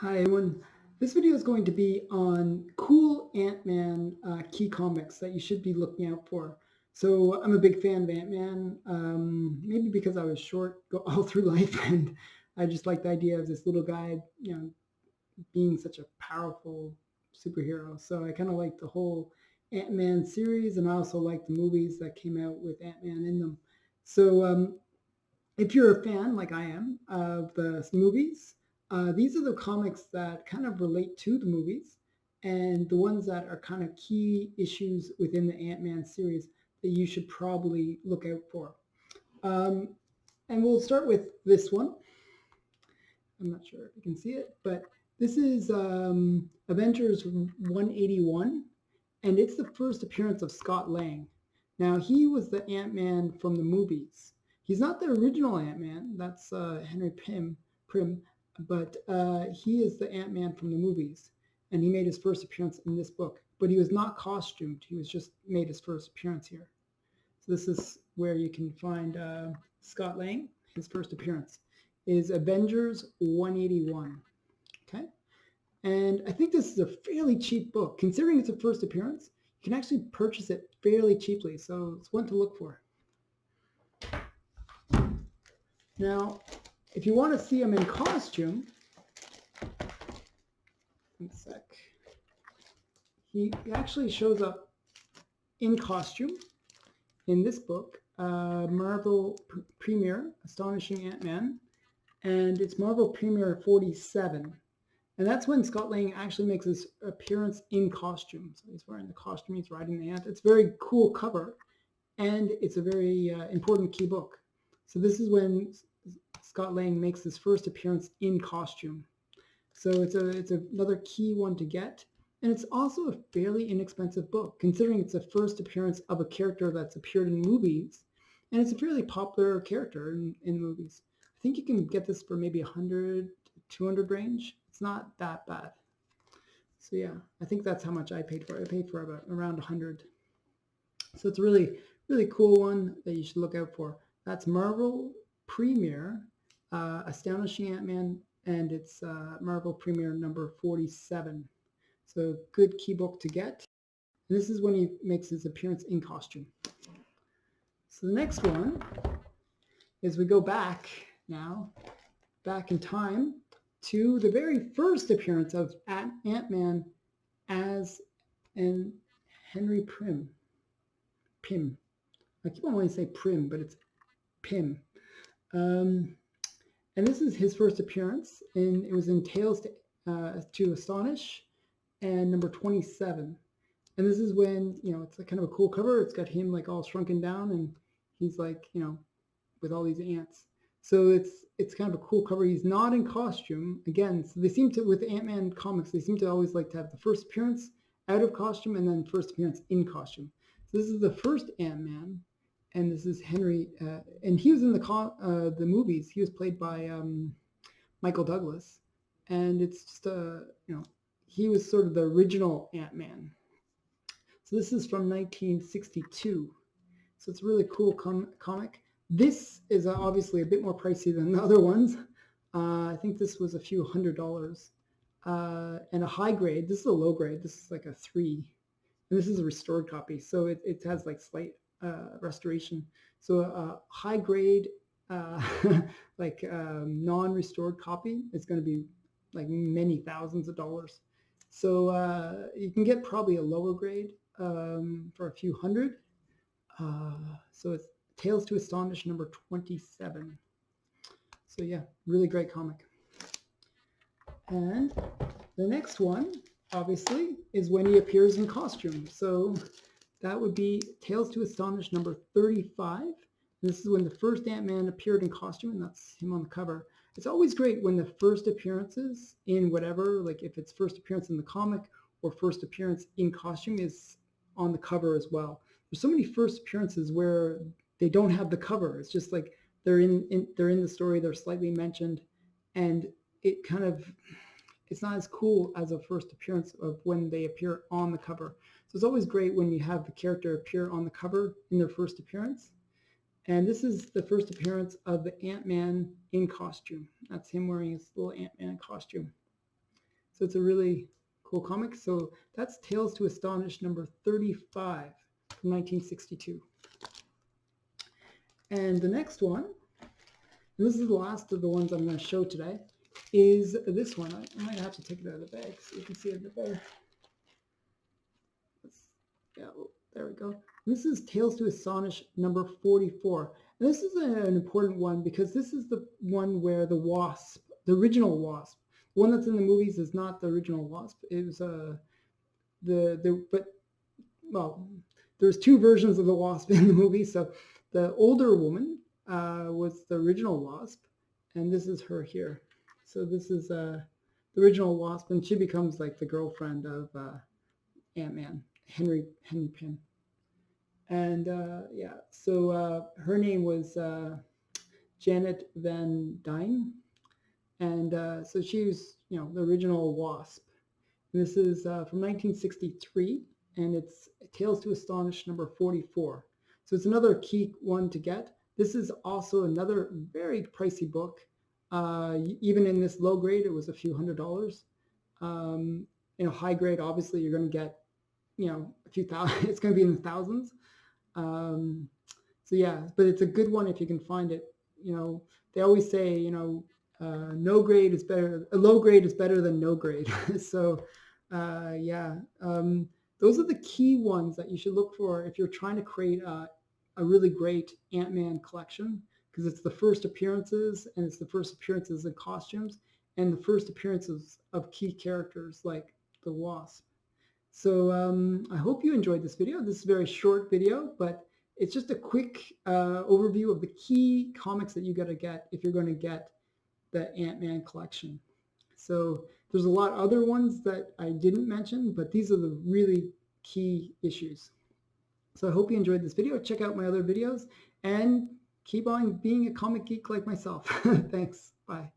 Hi everyone. This video is going to be on cool Ant-Man key comics that you should be looking out for. So I'm a big fan of Ant-Man, maybe because I was short all through life, and I just like the idea of this little guy, being such a powerful superhero. So I kind of like the whole Ant-Man series, and I also like the movies that came out with Ant-Man in them. So if you're a fan, like I am, of the movies, these are the comics that kind of relate to the movies and the ones that are kind of key issues within the Ant-Man series that you should probably look out for. Um, and we'll start with this one. I'm not sure if you can see it, but this is Avengers 181, and it's the first appearance of Scott Lang. Now, he was the Ant-Man from the movies. He's not the original Ant-Man, that's Henry Pym, but he is the Ant-Man from the movies, and he made his first appearance in this book. But he was not costumed, he was just made his first appearance here. So this is where you can find Scott Lang. His first appearance is Avengers 181. Okay, and I think this is a fairly cheap book, considering it's a first appearance. You can actually purchase it fairly cheaply, so it's one to look for. Now, if you want to see him in costume, one sec. He actually shows up in costume in this book, Marvel Premiere, Astonishing Ant-Man, and it's Marvel Premiere 47. And that's when Scott Lang actually makes his appearance in costume. So he's wearing the costume, he's riding the ant. It's a very cool cover, and it's a very important key book. So this is when Scott Lang makes his first appearance in costume. So it's another key one to get. And it's also a fairly inexpensive book, considering it's a first appearance of a character that's appeared in movies. And it's a fairly popular character in movies. I think you can get this for maybe 100 to 200 range. It's not that bad. So yeah, I think that's how much I paid for it. I paid for about around 100. So it's a really, really cool one that you should look out for. That's Marvel Premiere, Astonishing Ant-Man, and it's Marvel Premiere number 47. So good key book to get. And this is when he makes his appearance in costume. So the next one is we go back now, back in time to the very first appearance of Ant-Man as an Henry Pym. I keep on wanting to say Prim, but it's Pym. Um, and this is his first appearance, and it was in Tales to Astonish, and number 27. And this is when, it's a kind of a cool cover. It's got him like all shrunken down, and he's like, with all these ants. So it's kind of a cool cover. He's not in costume again. So they seem to, with Ant-Man comics, they seem to always like to have the first appearance out of costume and then first appearance in costume. So this is the first Ant-Man, and this is Henry, and he was in the movies. He was played by Michael Douglas, and it's just he was sort of the original Ant-Man. So this is from 1962. So it's a really cool comic. This is obviously a bit more pricey than the other ones. I think this was a few $100. And a high grade. This is a low grade. This is like a 3. And this is a restored copy. So it has like slight restoration. So a high grade, like non-restored copy is going to be like many thousands of dollars. So you can get probably a lower grade for a few hundred. So it's Tales to Astonish number 27. So yeah, really great comic. And the next one, obviously, is when he appears in costume. So that would be Tales to Astonish number 35. This is when the first Ant-Man appeared in costume, and that's him on the cover. It's always great when the first appearances in whatever, like if it's first appearance in the comic or first appearance in costume, is on the cover as well. There's so many first appearances where they don't have the cover. It's just like they're in the story, they're slightly mentioned, and it kind of, it's not as cool as a first appearance of when they appear on the cover. So it's always great when you have the character appear on the cover in their first appearance. And this is the first appearance of the Ant-Man in costume. That's him wearing his little Ant-Man costume. So it's a really cool comic. So that's Tales to Astonish number 35 from 1962. And the next one, and this is the last of the ones I'm going to show today, is this one. I might have to take it out of the bag so you can see it a bit better. Yeah, there we go. This is Tales to Astonish number 44. And this is an important one because this is the one where the Wasp, the original Wasp, the one that's in the movies is not the original Wasp. It was well, there's two versions of the Wasp in the movie. So the older woman was the original Wasp, and this is her here. So this is the original Wasp, and she becomes like the girlfriend of Ant-Man, Henry Pym. And yeah, so her name was Janet Van Dyne, and so she was, the original Wasp. And this is from 1963, and it's Tales to Astonish number 44. So it's another key one to get. This is also another very pricey book. Even in this low grade, it was a few $100s. In a high grade, obviously, you're going to get, a few thousand. It's going to be in the thousands. So yeah, but it's a good one if you can find it. They always say, no grade is better, a low grade is better than no grade. So yeah, those are the key ones that you should look for if you're trying to create a really great Ant-Man collection, because it's the first appearances, and it's the first appearances in costumes, and the first appearances of key characters like the Wasp. So I hope you enjoyed this video. This is a very short video, but it's just a quick overview of the key comics that you got to get if you're going to get the Ant-Man collection. So there's a lot of other ones that I didn't mention, but these are the really key issues. So I hope you enjoyed this video. Check out my other videos and keep on being a comic geek like myself. Thanks. Bye.